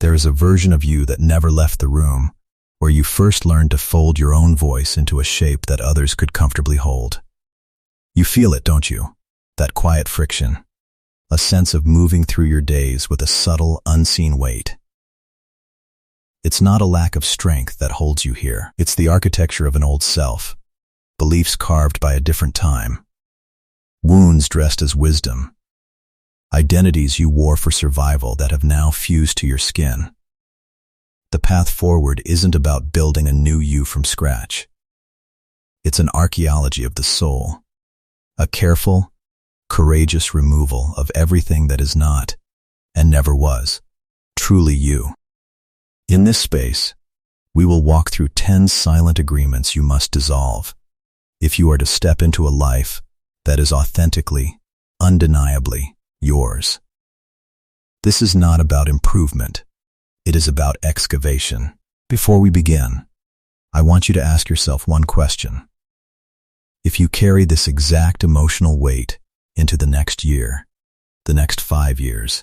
There is a version of you that never left the room, where you first learned to fold your own voice into a shape that others could comfortably hold. You feel it, don't you? That quiet friction. A sense of moving through your days with a subtle, unseen weight. It's not a lack of strength that holds you here. It's the architecture of an old self, beliefs carved by a different time, wounds dressed as wisdom, identities you wore for survival that have now fused to your skin. The path forward isn't about building a new you from scratch. It's an archaeology of the soul, a careful, courageous removal of everything that is not, and never was, truly you. In this space, we will walk through 10 silent agreements you must dissolve if you are to step into a life that is authentically, undeniably yours. This is not about improvement. It is about excavation. Before we begin, I want you to ask yourself one question. If you carry this exact emotional weight into the next year, the next 5 years,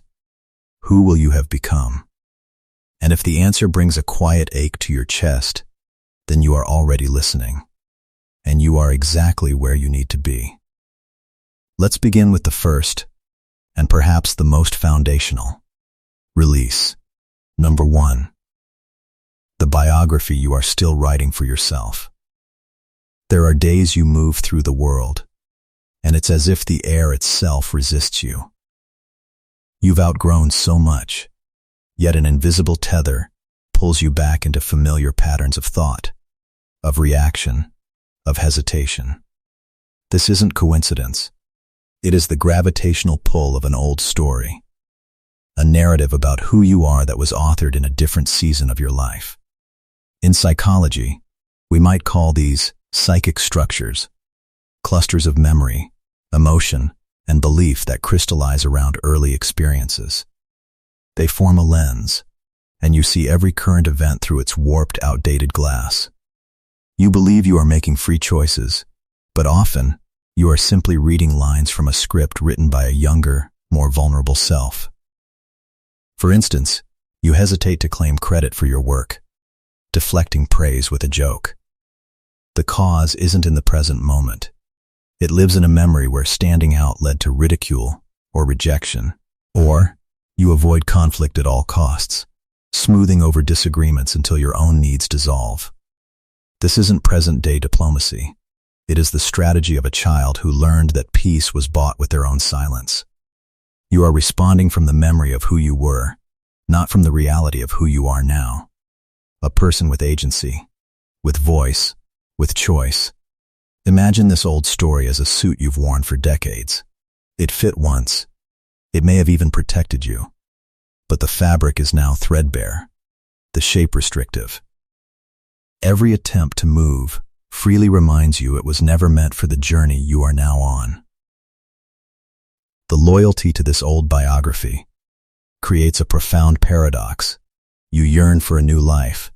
who will you have become? And if the answer brings a quiet ache to your chest, then you are already listening, and you are exactly where you need to be. Let's begin with the first, and perhaps the most foundational. Release. Number 1. The biography you are still writing for yourself. There are days you move through the world, and it's as if the air itself resists you. You've outgrown so much, yet an invisible tether pulls you back into familiar patterns of thought, of reaction, of hesitation. This isn't coincidence. It is the gravitational pull of an old story, a narrative about who you are that was authored in a different season of your life. In psychology, we might call these psychic structures, clusters of memory, emotion, and belief that crystallize around early experiences. They form a lens, and you see every current event through its warped, outdated glass. You believe you are making free choices, but often you are simply reading lines from a script written by a younger, more vulnerable self. For instance, you hesitate to claim credit for your work, deflecting praise with a joke. The cause isn't in the present moment. It lives in a memory where standing out led to ridicule or rejection, or you avoid conflict at all costs, smoothing over disagreements until your own needs dissolve. This isn't present-day diplomacy. It is the strategy of a child who learned that peace was bought with their own silence. You are responding from the memory of who you were, not from the reality of who you are now. A person with agency, with voice, with choice. Imagine this old story as a suit you've worn for decades. It fit once. It may have even protected you. But the fabric is now threadbare, the shape restrictive. Every attempt to move freely reminds you it was never meant for the journey you are now on. The loyalty to this old biography creates a profound paradox. You yearn for a new life,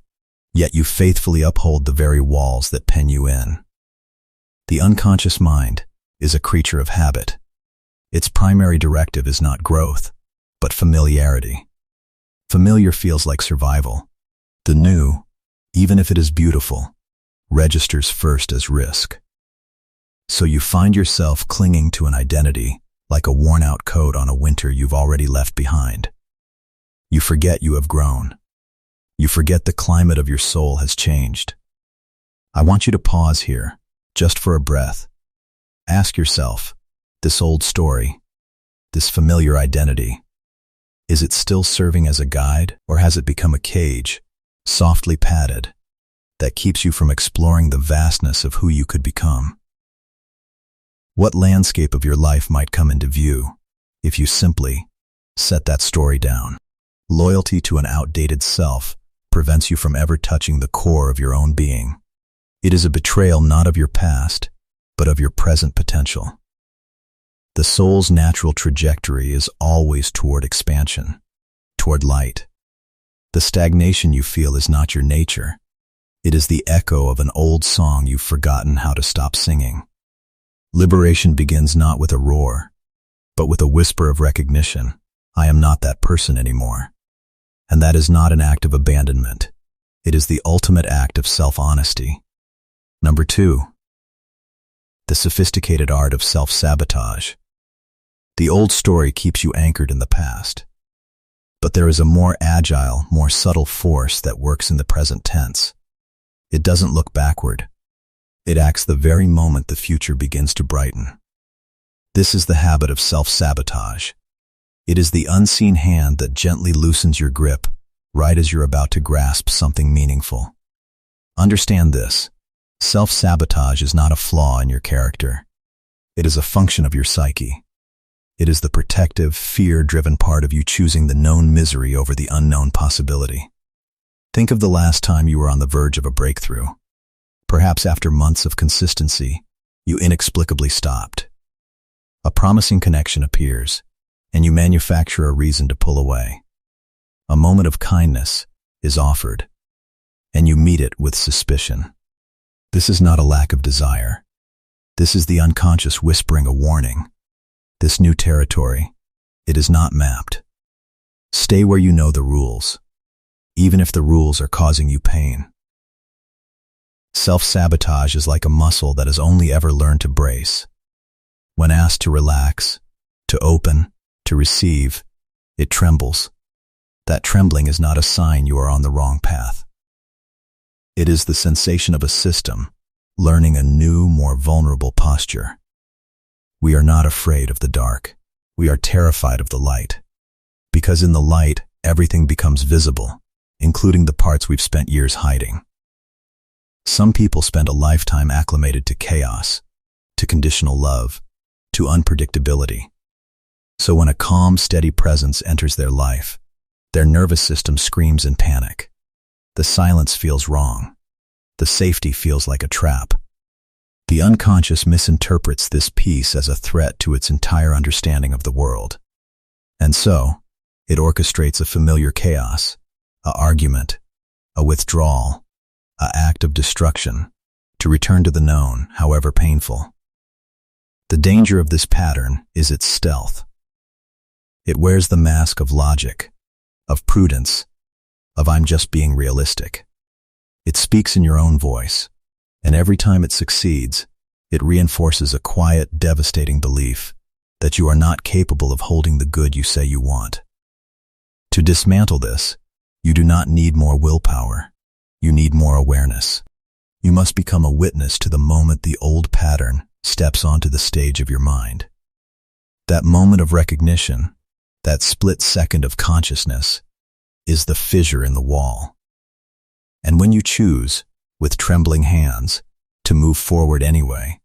yet you faithfully uphold the very walls that pen you in. The unconscious mind is a creature of habit. Its primary directive is not growth, but familiarity. Familiar feels like survival. The new, even if it is beautiful, registers first as risk. So you find yourself clinging to an identity like a worn-out coat on a winter you've already left behind. You forget you have grown. You forget the climate of your soul has changed. I want you to pause here, just for a breath. Ask yourself, this old story, this familiar identity, is it still serving as a guide, or has it become a cage, softly padded, that keeps you from exploring the vastness of who you could become? What landscape of your life might come into view if you simply set that story down? Loyalty to an outdated self prevents you from ever touching the core of your own being. It is a betrayal not of your past, but of your present potential. The soul's natural trajectory is always toward expansion, toward light. The stagnation you feel is not your nature. It is the echo of an old song you've forgotten how to stop singing. Liberation begins not with a roar, but with a whisper of recognition. I am not that person anymore. And that is not an act of abandonment. It is the ultimate act of self-honesty. Number 2. The sophisticated art of self-sabotage. The old story keeps you anchored in the past. But there is a more agile, more subtle force that works in the present tense. It doesn't look backward. It acts the very moment the future begins to brighten. This is the habit of self-sabotage. It is the unseen hand that gently loosens your grip right as you're about to grasp something meaningful. Understand this. Self-sabotage is not a flaw in your character. It is a function of your psyche. It is the protective, fear-driven part of you choosing the known misery over the unknown possibility. Think of the last time you were on the verge of a breakthrough. Perhaps after months of consistency, you inexplicably stopped. A promising connection appears, and you manufacture a reason to pull away. A moment of kindness is offered, and you meet it with suspicion. This is not a lack of desire. This is the unconscious whispering a warning. This new territory, it is not mapped. Stay where you know the rules, even if the rules are causing you pain. Self-sabotage is like a muscle that has only ever learned to brace. When asked to relax, to open, to receive, it trembles. That trembling is not a sign you are on the wrong path. It is the sensation of a system learning a new, more vulnerable posture. We are not afraid of the dark. We are terrified of the light. Because in the light, everything becomes visible, including the parts we've spent years hiding. Some people spend a lifetime acclimated to chaos, to conditional love, to unpredictability. So when a calm, steady presence enters their life, their nervous system screams in panic. The silence feels wrong. The safety feels like a trap. The unconscious misinterprets this peace as a threat to its entire understanding of the world. And so, it orchestrates a familiar chaos, an argument, a withdrawal, an act of destruction, to return to the known, however painful. The danger of this pattern is its stealth. It wears the mask of logic, of prudence, of I'm just being realistic. It speaks in your own voice, and every time it succeeds, it reinforces a quiet, devastating belief that you are not capable of holding the good you say you want. To dismantle this, you do not need more willpower. You need more awareness. You must become a witness to the moment the old pattern steps onto the stage of your mind. That moment of recognition, that split second of consciousness, is the fissure in the wall. And when you choose, with trembling hands, to move forward anyway,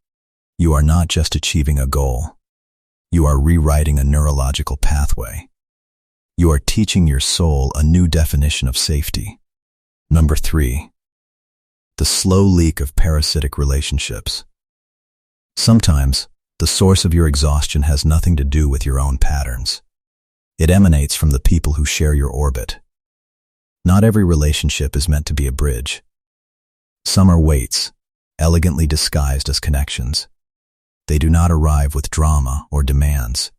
you are not just achieving a goal. You are rewriting a neurological pathway. You are teaching your soul a new definition of safety. Number 3. The slow leak of parasitic relationships. Sometimes, the source of your exhaustion has nothing to do with your own patterns. It emanates from the people who share your orbit. Not every relationship is meant to be a bridge. Some are weights, elegantly disguised as connections. They do not arrive with drama or demands.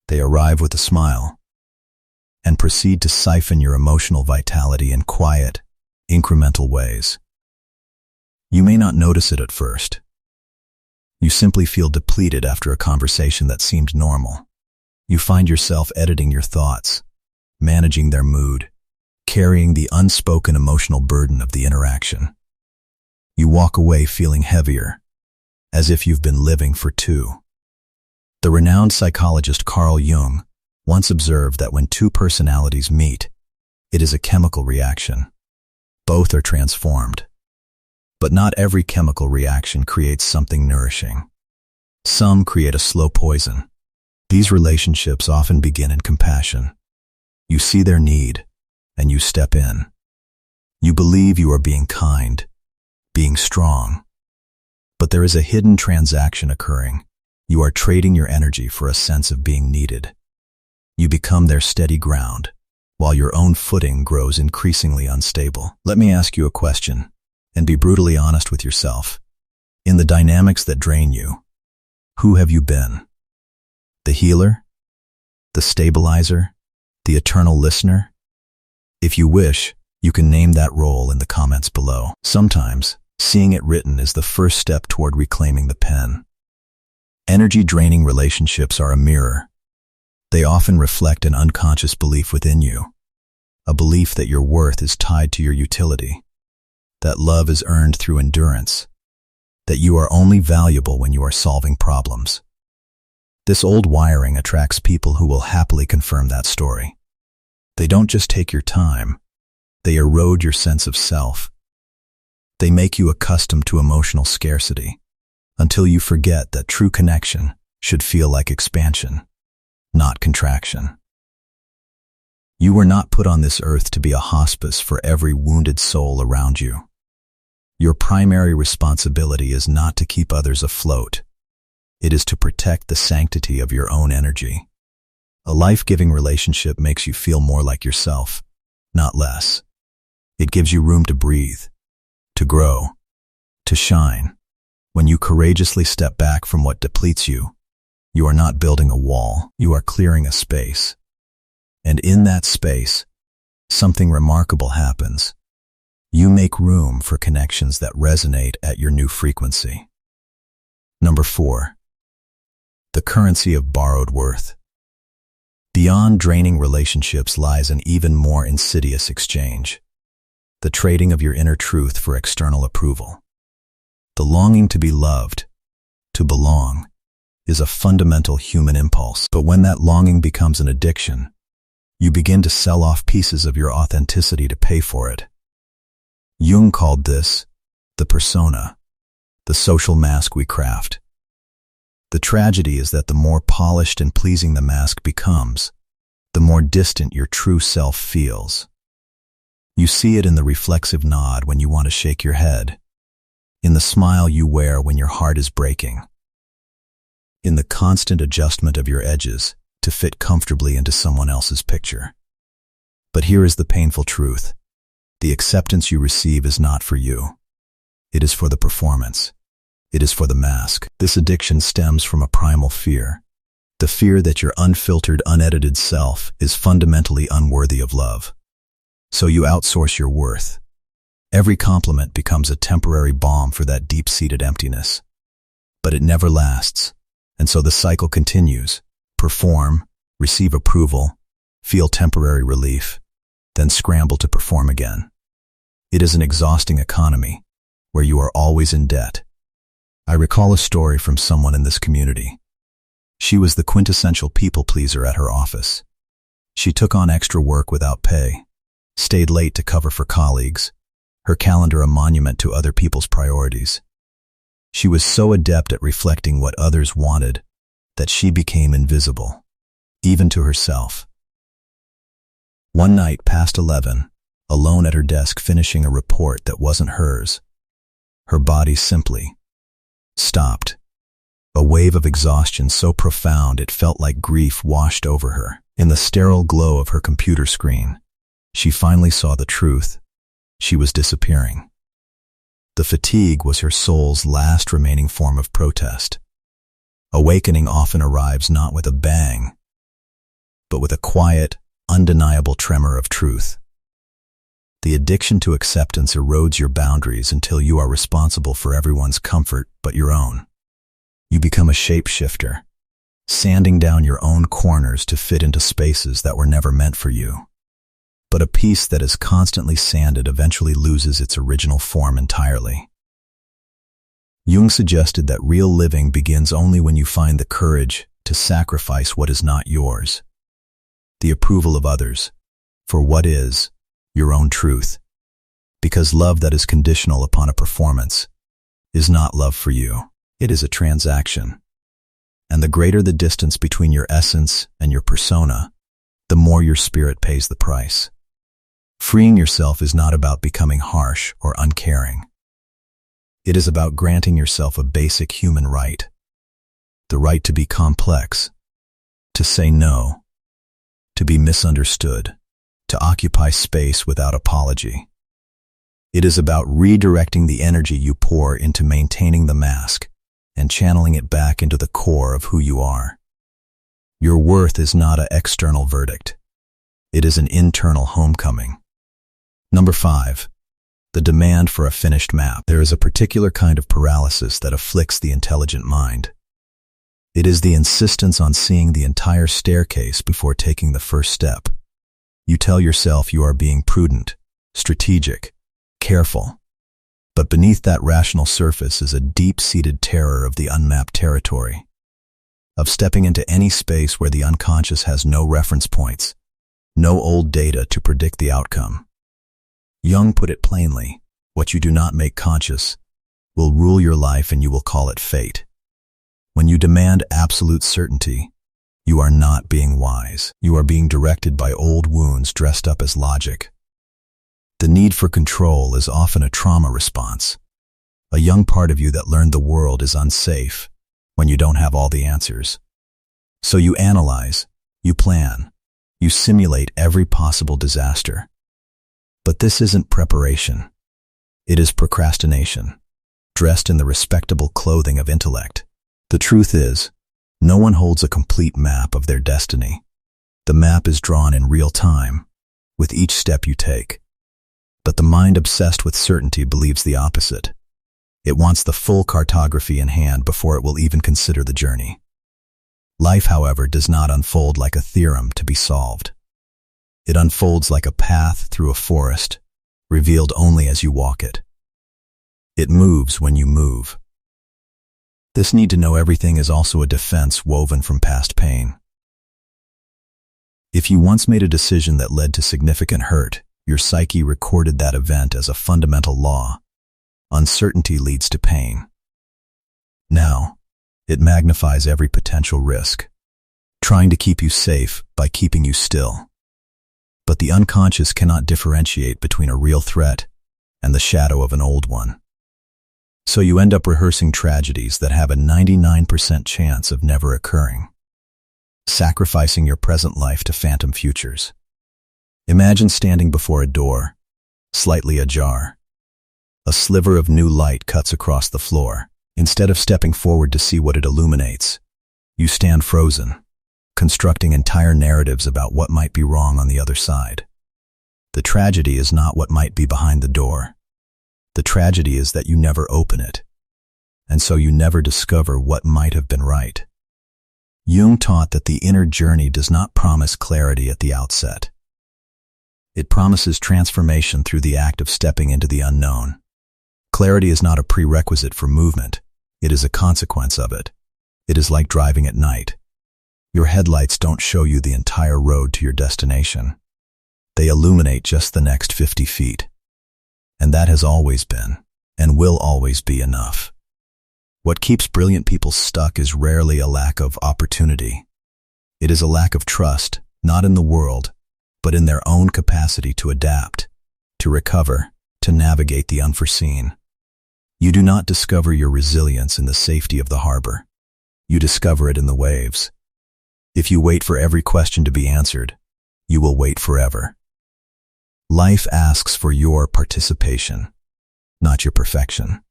They arrive with a smile and proceed to siphon your emotional vitality in quiet, incremental ways. You may not notice it at first. You simply feel depleted after a conversation that seemed normal. You find yourself editing your thoughts, managing their mood, carrying the unspoken emotional burden of the interaction. You walk away feeling heavier, as if you've been living for two. The renowned psychologist Carl Jung once observed that when two personalities meet, it is a chemical reaction. Both are transformed. But not every chemical reaction creates something nourishing. Some create a slow poison. These relationships often begin in compassion. You see their need, and you step in. You believe you are being kind, being strong. But there is a hidden transaction occurring. You are trading your energy for a sense of being needed. You become their steady ground, while your own footing grows increasingly unstable. Let me ask you a question, and be brutally honest with yourself. In the dynamics that drain you, who have you been? The healer? The stabilizer? The eternal listener? If you wish, you can name that role in the comments below. Sometimes, seeing it written is the first step toward reclaiming the pen. Energy-draining relationships are a mirror. They often reflect an unconscious belief within you, a belief that your worth is tied to your utility, that love is earned through endurance, that you are only valuable when you are solving problems. This old wiring attracts people who will happily confirm that story. They don't just take your time, they erode your sense of self. They make you accustomed to emotional scarcity, until you forget that true connection should feel like expansion, not contraction. You were not put on this earth to be a hospice for every wounded soul around you. Your primary responsibility is not to keep others afloat. It is to protect the sanctity of your own energy. A life-giving relationship makes you feel more like yourself, not less. It gives you room to breathe, to grow, to shine. When you courageously step back from what depletes you, you are not building a wall, you are clearing a space. And in that space, something remarkable happens. You make room for connections that resonate at your new frequency. Number 4. The currency of borrowed worth. Beyond draining relationships lies an even more insidious exchange, the trading of your inner truth for external approval. The longing to be loved, to belong, is a fundamental human impulse. But when that longing becomes an addiction, you begin to sell off pieces of your authenticity to pay for it. Jung called this the persona, the social mask we craft. The tragedy is that the more polished and pleasing the mask becomes, the more distant your true self feels. You see it in the reflexive nod when you want to shake your head, in the smile you wear when your heart is breaking, in the constant adjustment of your edges to fit comfortably into someone else's picture. But here is the painful truth. The acceptance you receive is not for you. It is for the performance. It is for the mask. This addiction stems from a primal fear, the fear that your unfiltered, unedited self is fundamentally unworthy of love. So you outsource your worth. Every compliment becomes a temporary balm for that deep-seated emptiness. But it never lasts, and so the cycle continues. Perform, receive approval, feel temporary relief, then scramble to perform again. It is an exhausting economy, where you are always in debt. I recall a story from someone in this community. She was the quintessential people-pleaser at her office. She took on extra work without pay, stayed late to cover for colleagues, her calendar a monument to other people's priorities. She was so adept at reflecting what others wanted that she became invisible, even to herself. One night past 11, alone at her desk finishing a report that wasn't hers, her body simply stopped. A wave of exhaustion so profound it felt like grief washed over her. In the sterile glow of her computer screen, she finally saw the truth. She was disappearing. The fatigue was her soul's last remaining form of protest. Awakening often arrives not with a bang, but with a quiet, undeniable tremor of truth. The addiction to acceptance erodes your boundaries until you are responsible for everyone's comfort but your own. You become a shapeshifter, sanding down your own corners to fit into spaces that were never meant for you. But a piece that is constantly sanded eventually loses its original form entirely. Jung suggested that real living begins only when you find the courage to sacrifice what is not yours, the approval of others, for what is your own truth. Because love that is conditional upon a performance is not love for you. It is a transaction. And the greater the distance between your essence and your persona, the more your spirit pays the price. Freeing yourself is not about becoming harsh or uncaring. It is about granting yourself a basic human right, the right to be complex, to say no, to be misunderstood, to occupy space without apology. It is about redirecting the energy you pour into maintaining the mask and channeling it back into the core of who you are. Your worth is not an external verdict. It is an internal homecoming. Number 5. The demand for a finished map. There is a particular kind of paralysis that afflicts the intelligent mind. It is the insistence on seeing the entire staircase before taking the first step. You tell yourself you are being prudent, strategic, careful. But beneath that rational surface is a deep-seated terror of the unmapped territory, of stepping into any space where the unconscious has no reference points, no old data to predict the outcome. Jung put it plainly, what you do not make conscious will rule your life, and you will call it fate. When you demand absolute certainty, you are not being wise. You are being directed by old wounds dressed up as logic. The need for control is often a trauma response. A young part of you that learned the world is unsafe when you don't have all the answers. So you analyze, you plan, you simulate every possible disaster. But this isn't preparation. It is procrastination, dressed in the respectable clothing of intellect. The truth is, no one holds a complete map of their destiny. The map is drawn in real time, with each step you take. But the mind obsessed with certainty believes the opposite. It wants the full cartography in hand before it will even consider the journey. Life, however, does not unfold like a theorem to be solved. It unfolds like a path through a forest, revealed only as you walk it. It moves when you move. This need to know everything is also a defense woven from past pain. If you once made a decision that led to significant hurt, your psyche recorded that event as a fundamental law. Uncertainty leads to pain. Now, it magnifies every potential risk, trying to keep you safe by keeping you still. But the unconscious cannot differentiate between a real threat and the shadow of an old one. So you end up rehearsing tragedies that have a 99% chance of never occurring, sacrificing your present life to phantom futures. Imagine standing before a door, slightly ajar. A sliver of new light cuts across the floor. Instead of stepping forward to see what it illuminates, you stand frozen, constructing entire narratives about what might be wrong on the other side. The tragedy is not what might be behind the door. The tragedy is that you never open it, and so you never discover what might have been right. Jung taught that the inner journey does not promise clarity at the outset. It promises transformation through the act of stepping into the unknown. Clarity is not a prerequisite for movement. It is a consequence of it. It is like driving at night. Your headlights don't show you the entire road to your destination. They illuminate just the next 50 feet. And that has always been, and will always be, enough. What keeps brilliant people stuck is rarely a lack of opportunity. It is a lack of trust, not in the world, but in their own capacity to adapt, to recover, to navigate the unforeseen. You do not discover your resilience in the safety of the harbor. You discover it in the waves. If you wait for every question to be answered, you will wait forever. Life asks for your participation, not your perfection.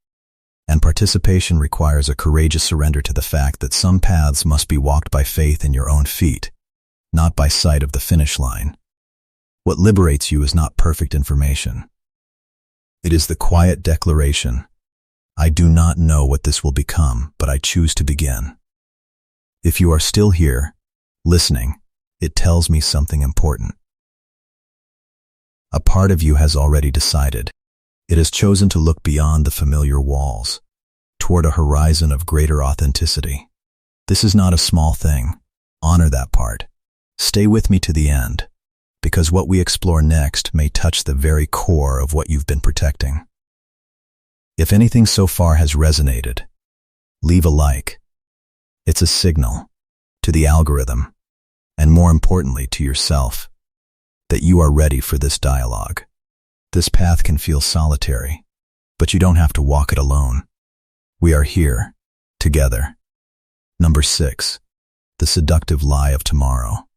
And participation requires a courageous surrender to the fact that some paths must be walked by faith in your own feet, not by sight of the finish line. What liberates you is not perfect information. It is the quiet declaration, I do not know what this will become, but I choose to begin. If you are still here, listening, it tells me something important. A part of you has already decided. It has chosen to look beyond the familiar walls, toward a horizon of greater authenticity. This is not a small thing. Honor that part. Stay with me to the end, because what we explore next may touch the very core of what you've been protecting. If anything so far has resonated, leave a like. It's a signal to the algorithm, and more importantly to yourself, that you are ready for this dialogue. This path can feel solitary, but you don't have to walk it alone. We are here, together. Number 6. The seductive lie of tomorrow.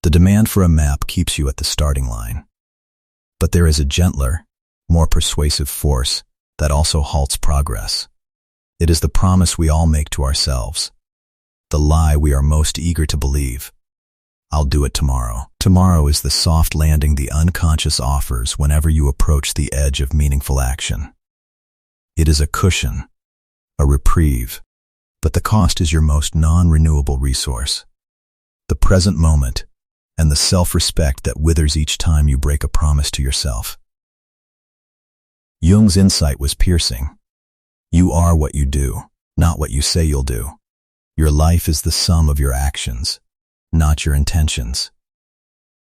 The demand for a map keeps you at the starting line. But there is a gentler, more persuasive force that also halts progress. It is the promise we all make to ourselves, the lie we are most eager to believe. I'll do it tomorrow. Tomorrow is the soft landing the unconscious offers whenever you approach the edge of meaningful action. It is a cushion, a reprieve, but the cost is your most non-renewable resource. The present moment and the self-respect that withers each time you break a promise to yourself. Jung's insight was piercing. You are what you do, not what you say you'll do. Your life is the sum of your actions, not your intentions.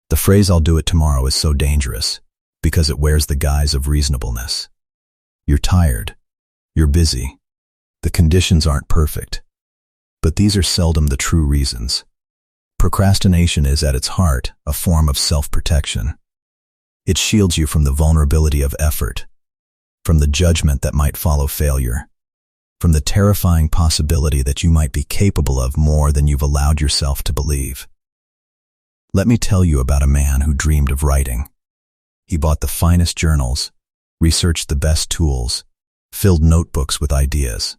The phrase "I'll do it tomorrow" is so dangerous because it wears the guise of reasonableness. You're tired. You're busy. The conditions aren't perfect. But these are seldom the true reasons. Procrastination is at its heart a form of self-protection. It shields you from the vulnerability of effort, from the judgment that might follow failure, from the terrifying possibility that you might be capable of more than you've allowed yourself to believe. Let me tell you about a man who dreamed of writing. He bought the finest journals, researched the best tools, filled notebooks with ideas.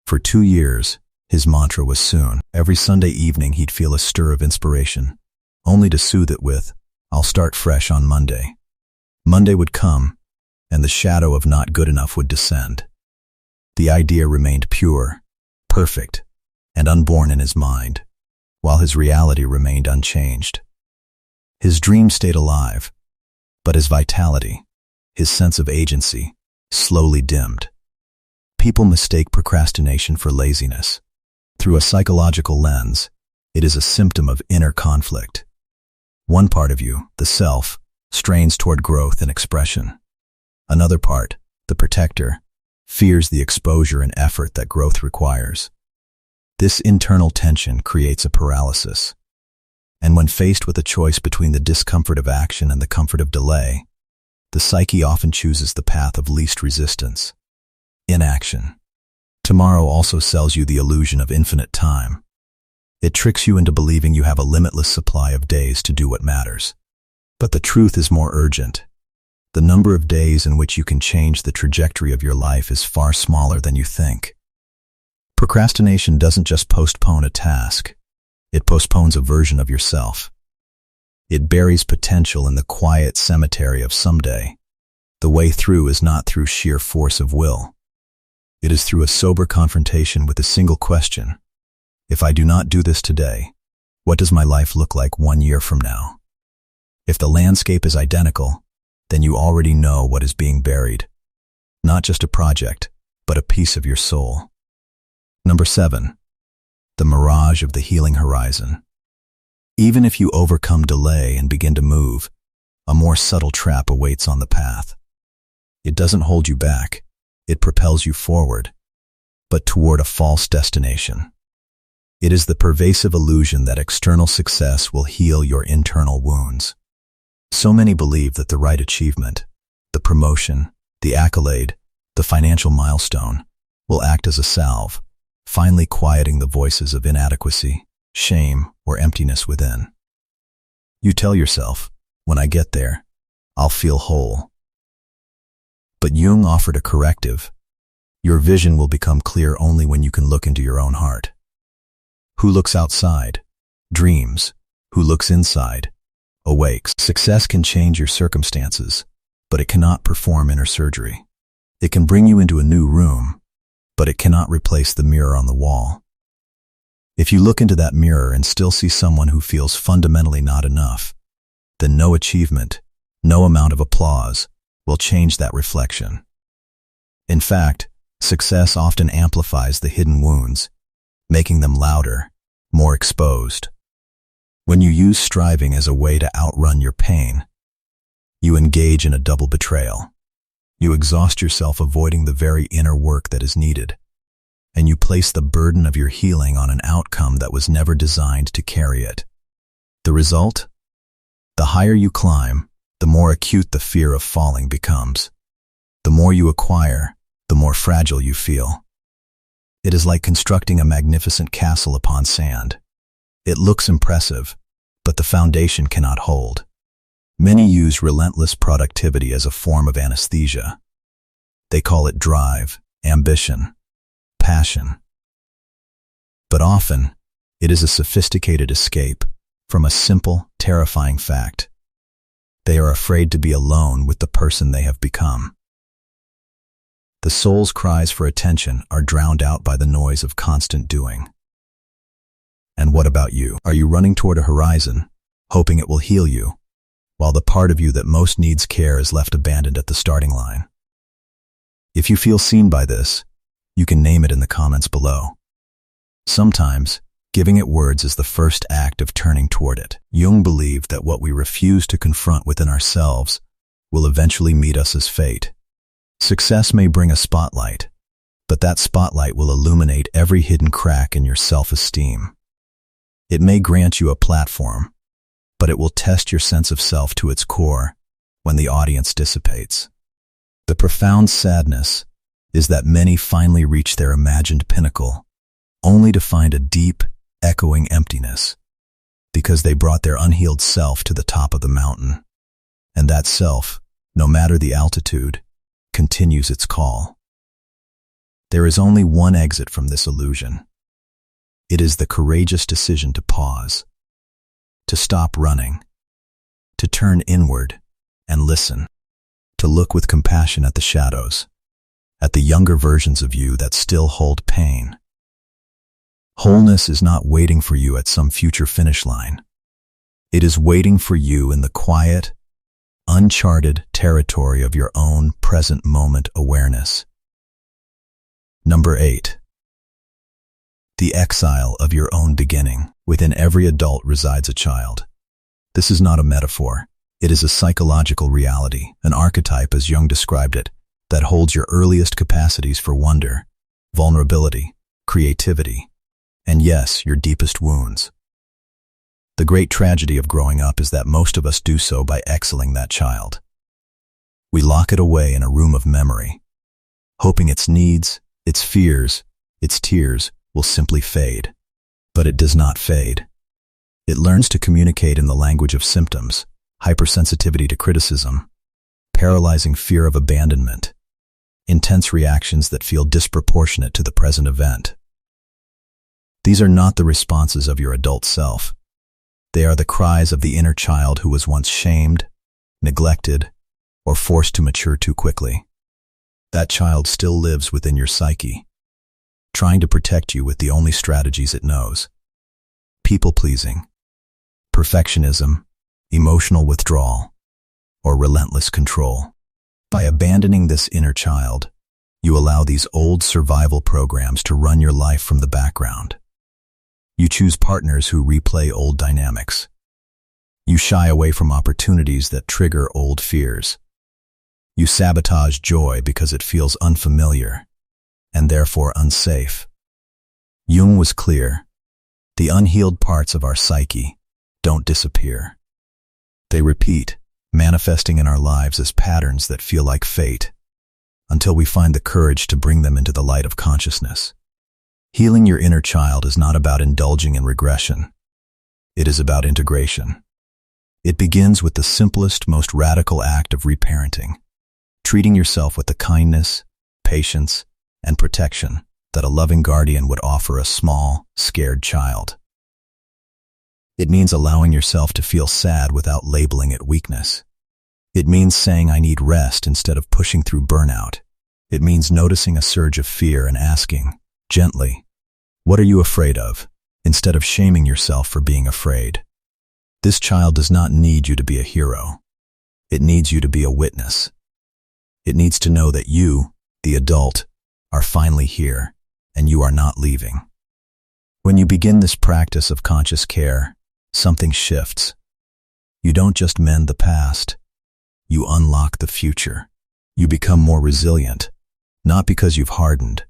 For 2 years, his mantra was soon. Every Sunday evening he'd feel a stir of inspiration, only to soothe it with, "I'll start fresh on Monday." Monday would come, and the shadow of not good enough would descend. The idea remained pure, perfect, and unborn in his mind, while his reality remained unchanged. His dream stayed alive, but his vitality, his sense of agency, slowly dimmed. People mistake procrastination for laziness. Through a psychological lens, it is a symptom of inner conflict. One part of you, the self, strains toward growth and expression. Another part, the protector, fears the exposure and effort that growth requires. This internal tension creates a paralysis. And when faced with a choice between the discomfort of action and the comfort of delay, the psyche often chooses the path of least resistance: inaction. Tomorrow also sells you the illusion of infinite time. It tricks you into believing you have a limitless supply of days to do what matters. But the truth is more urgent. The number of days in which you can change the trajectory of your life is far smaller than you think. Procrastination doesn't just postpone a task. It postpones a version of yourself. It buries potential in the quiet cemetery of someday. The way through is not through sheer force of will. It is through a sober confrontation with a single question: if I do not do this today, what does my life look like 1 year from now? If the landscape is identical, then you already know what is being buried. Not just a project, but a piece of your soul. Number 7. The mirage of the healing horizon. Even if you overcome delay and begin to move, a more subtle trap awaits on the path. It doesn't hold you back. It propels you forward, but toward a false destination. It is the pervasive illusion that external success will heal your internal wounds. So many believe that the right achievement, the promotion, the accolade, the financial milestone, will act as a salve, finally quieting the voices of inadequacy, shame, or emptiness within. You tell yourself, "When I get there, I'll feel whole." But Jung offered a corrective. Your vision will become clear only when you can look into your own heart. Who looks outside, dreams. Who looks inside, awakes. Success can change your circumstances, but it cannot perform inner surgery. It can bring you into a new room, but it cannot replace the mirror on the wall. If you look into that mirror and still see someone who feels fundamentally not enough, then no achievement, no amount of applause, will change that reflection. In fact, success often amplifies the hidden wounds, making them louder, more exposed. When you use striving as a way to outrun your pain, you engage in a double betrayal. You exhaust yourself avoiding the very inner work that is needed, and you place the burden of your healing on an outcome that was never designed to carry it. The result? The higher you climb, the more acute the fear of falling becomes. The more you acquire, the more fragile you feel. It is like constructing a magnificent castle upon sand. It looks impressive, but the foundation cannot hold. Many use relentless productivity as a form of anesthesia. They call it drive, ambition, passion. But often, it is a sophisticated escape from a simple, terrifying fact. They are afraid to be alone with the person they have become. The soul's cries for attention are drowned out by the noise of constant doing. And what about you? Are you running toward a horizon, hoping it will heal you, while the part of you that most needs care is left abandoned at the starting line? If you feel seen by this, you can name it in the comments below. Sometimes, giving it words is the first act of turning toward it. Jung believed that what we refuse to confront within ourselves will eventually meet us as fate. Success may bring a spotlight, but that spotlight will illuminate every hidden crack in your self-esteem. It may grant you a platform, but it will test your sense of self to its core when the audience dissipates. The profound sadness is that many finally reach their imagined pinnacle, only to find a deep, echoing emptiness, because they brought their unhealed self to the top of the mountain. And that self, no matter the altitude, continues its call. There is only one exit from this illusion. It is the courageous decision to pause, to stop running, to turn inward and listen, to look with compassion at the shadows, at the younger versions of you that still hold pain. Wholeness is not waiting for you at some future finish line. It is waiting for you in the quiet, uncharted territory of your own present moment awareness. Number 8. The exile of your own beginning. Within every adult resides a child. This is not a metaphor. It is a psychological reality, an archetype as Jung described it, that holds your earliest capacities for wonder, vulnerability, creativity, and yes, your deepest wounds. The great tragedy of growing up is that most of us do so by exiling that child. We lock it away in a room of memory, hoping its needs, its fears, its tears will simply fade. But it does not fade. It learns to communicate in the language of symptoms, hypersensitivity to criticism, paralyzing fear of abandonment, intense reactions that feel disproportionate to the present event. These are not the responses of your adult self. They are the cries of the inner child who was once shamed, neglected, or forced to mature too quickly. That child still lives within your psyche, trying to protect you with the only strategies it knows: people-pleasing, perfectionism, emotional withdrawal, or relentless control. By abandoning this inner child, you allow these old survival programs to run your life from the background. You choose partners who replay old dynamics. You shy away from opportunities that trigger old fears. You sabotage joy because it feels unfamiliar and therefore unsafe. Jung was clear: the unhealed parts of our psyche don't disappear. They repeat, manifesting in our lives as patterns that feel like fate, until we find the courage to bring them into the light of consciousness. Healing your inner child is not about indulging in regression. It is about integration. It begins with the simplest, most radical act of reparenting, treating yourself with the kindness, patience, and protection that a loving guardian would offer a small, scared child. It means allowing yourself to feel sad without labeling it weakness. It means saying, "I need rest," instead of pushing through burnout. It means noticing a surge of fear and asking, gently, "What are you afraid of?" instead of shaming yourself for being afraid. This child does not need you to be a hero. It needs you to be a witness. It needs to know that you, the adult, are finally here, and you are not leaving. When you begin this practice of conscious care, something shifts. You don't just mend the past. You unlock the future. You become more resilient, not because you've hardened,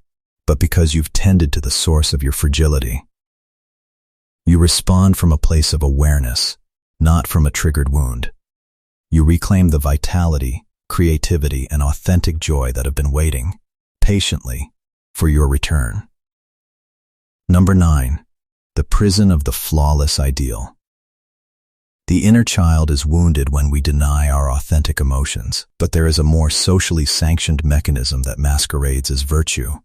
but because you've tended to the source of your fragility. You respond from a place of awareness, not from a triggered wound. You reclaim the vitality, creativity, and authentic joy that have been waiting, patiently, for your return. Number 9. The prison of the flawless ideal. The inner child is wounded when we deny our authentic emotions, but there is a more socially sanctioned mechanism that masquerades as virtue: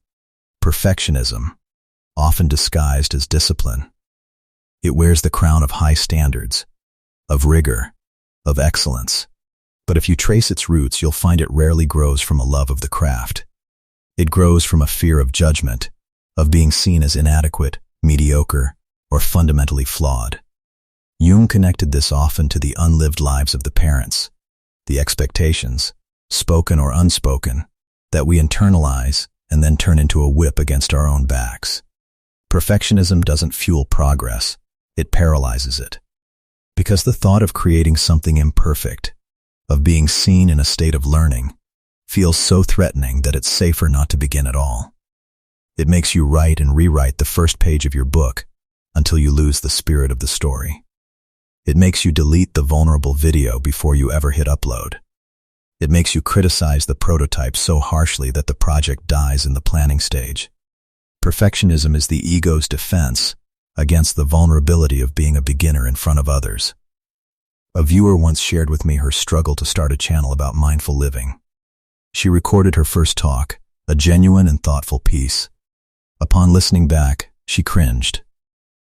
perfectionism, often disguised as discipline. It wears the crown of high standards, of rigor, of excellence. But if you trace its roots, you'll find it rarely grows from a love of the craft. It grows from a fear of judgment, of being seen as inadequate, mediocre, or fundamentally flawed. Jung connected this often to the unlived lives of the parents, the expectations, spoken or unspoken, that we internalize and then turn into a whip against our own backs. Perfectionism doesn't fuel progress, it paralyzes it. Because the thought of creating something imperfect, of being seen in a state of learning, feels so threatening that it's safer not to begin at all. It makes you write and rewrite the first page of your book until you lose the spirit of the story. It makes you delete the vulnerable video before you ever hit upload. It makes you criticize the prototype so harshly that the project dies in the planning stage. Perfectionism is the ego's defense against the vulnerability of being a beginner in front of others. A viewer once shared with me her struggle to start a channel about mindful living. She recorded her first talk, a genuine and thoughtful piece. Upon listening back, she cringed.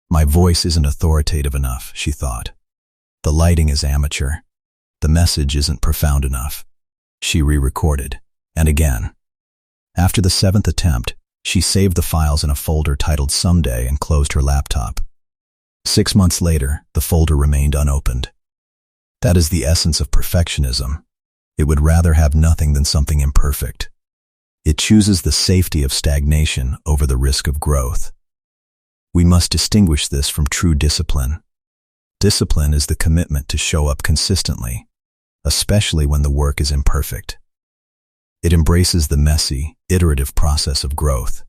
My voice isn't authoritative enough, she thought. The lighting is amateur. The message isn't profound enough. She re-recorded, and again. After the 7th attempt, she saved the files in a folder titled Someday and closed her laptop. 6 months later, the folder remained unopened. That is the essence of perfectionism. It would rather have nothing than something imperfect. It chooses the safety of stagnation over the risk of growth. We must distinguish this from true discipline. Discipline is the commitment to show up consistently, especially when the work is imperfect. It embraces the messy, iterative process of growth.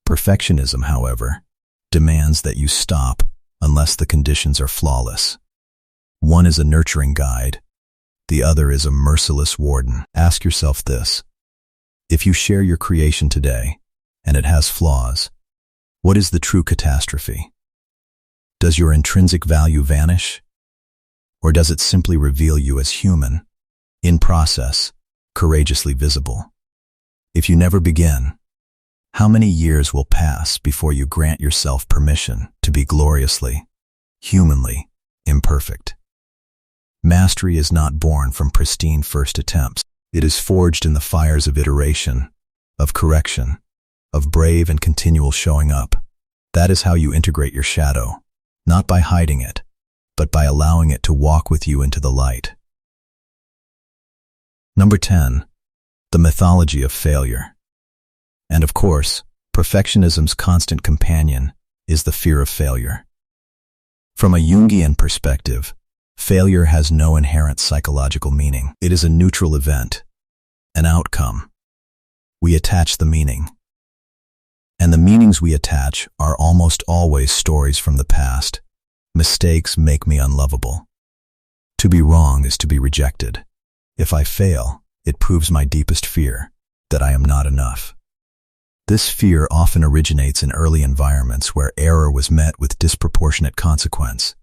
Perfectionism, however, demands that you stop unless the conditions are flawless. One is a nurturing guide. The other is a merciless warden. Ask yourself this. If you share your creation today, and it has flaws, what is the true catastrophe? Does your intrinsic value vanish? Or does it simply reveal you as human, in process, courageously visible? If you never begin, how many years will pass before you grant yourself permission to be gloriously, humanly imperfect? Mastery is not born from pristine first attempts. It is forged in the fires of iteration, of correction, of brave and continual showing up. That is how you integrate your shadow, not by hiding it, but by allowing it to walk with you into the light. Number 10. The mythology of failure. And of course, perfectionism's constant companion is the fear of failure. From a Jungian perspective, failure has no inherent psychological meaning. It is a neutral event, an outcome. We attach the meaning. And the meanings we attach are almost always stories from the past. Mistakes make me unlovable. To be wrong is to be rejected. If I fail, it proves my deepest fear, that I am not enough. This fear often originates in early environments where error was met with disproportionate consequence.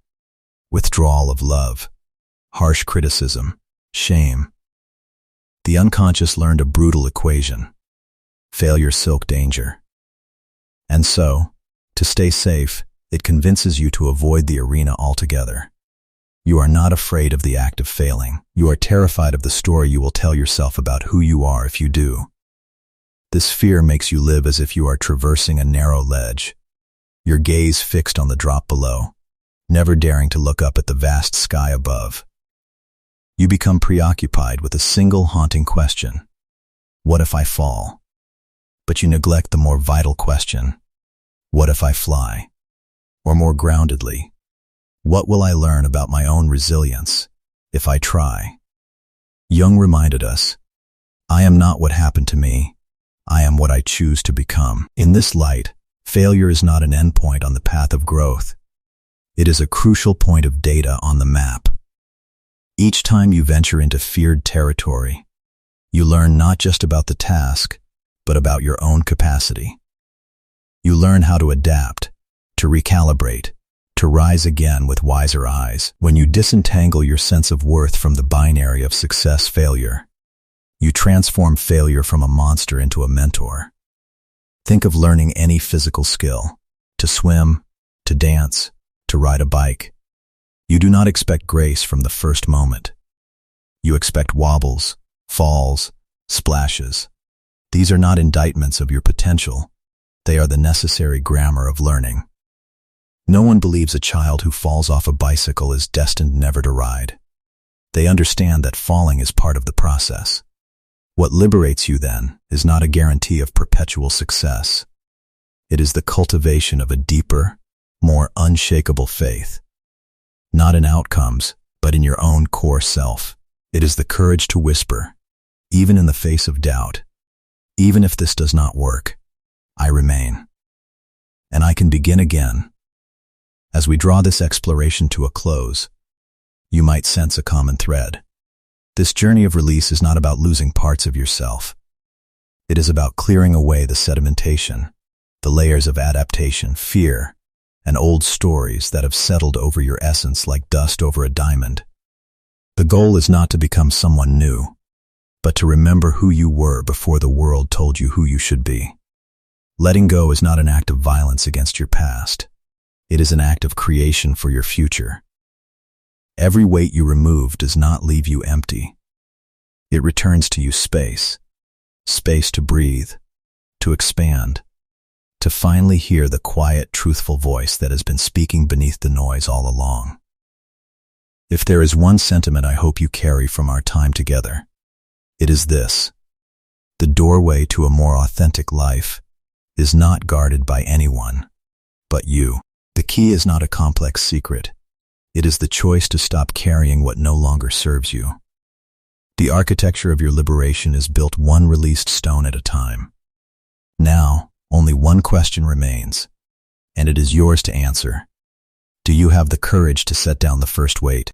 Withdrawal of love, harsh criticism, shame. The unconscious learned a brutal equation. Failure, silk, danger. And so, to stay safe, it convinces you to avoid the arena altogether. You are not afraid of the act of failing. You are terrified of the story you will tell yourself about who you are if you do. This fear makes you live as if you are traversing a narrow ledge, your gaze fixed on the drop below, never daring to look up at the vast sky above. You become preoccupied with a single haunting question. What if I fall? But you neglect the more vital question. What if I fly? Or more groundedly, what will I learn about my own resilience if I try? Jung reminded us, I am not what happened to me. I am what I choose to become. In this light, failure is not an endpoint on the path of growth. It is a crucial point of data on the map. Each time you venture into feared territory, you learn not just about the task, but about your own capacity. You learn how to adapt, to recalibrate, to rise again with wiser eyes. When you disentangle your sense of worth from the binary of success-failure, you transform failure from a monster into a mentor. Think of learning any physical skill, to swim, to dance, to ride a bike. You do not expect grace from the first moment. You expect wobbles, falls, splashes. These are not indictments of your potential. They are the necessary grammar of learning. No one believes a child who falls off a bicycle is destined never to ride. They understand that falling is part of the process. What liberates you then is not a guarantee of perpetual success. It is the cultivation of a deeper, more unshakable faith. Not in outcomes, but in your own core self. It is the courage to whisper, even in the face of doubt, even if this does not work, I remain. And I can begin again. As we draw this exploration to a close, you might sense a common thread. This journey of release is not about losing parts of yourself. It is about clearing away the sedimentation, the layers of adaptation, fear, and old stories that have settled over your essence like dust over a diamond. The goal is not to become someone new, but to remember who you were before the world told you who you should be. Letting go is not an act of violence against your past. It is an act of creation for your future. Every weight you remove does not leave you empty. It returns to you space to breathe, to expand, to finally hear the quiet, truthful voice that has been speaking beneath the noise all along. If there is one sentiment I hope you carry from our time together, it is this: the doorway to a more authentic life is not guarded by anyone but you. The key is not a complex secret. It is the choice to stop carrying what no longer serves you. The architecture of your liberation is built one released stone at a time. Now, only one question remains, and it is yours to answer. Do you have the courage to set down the first weight?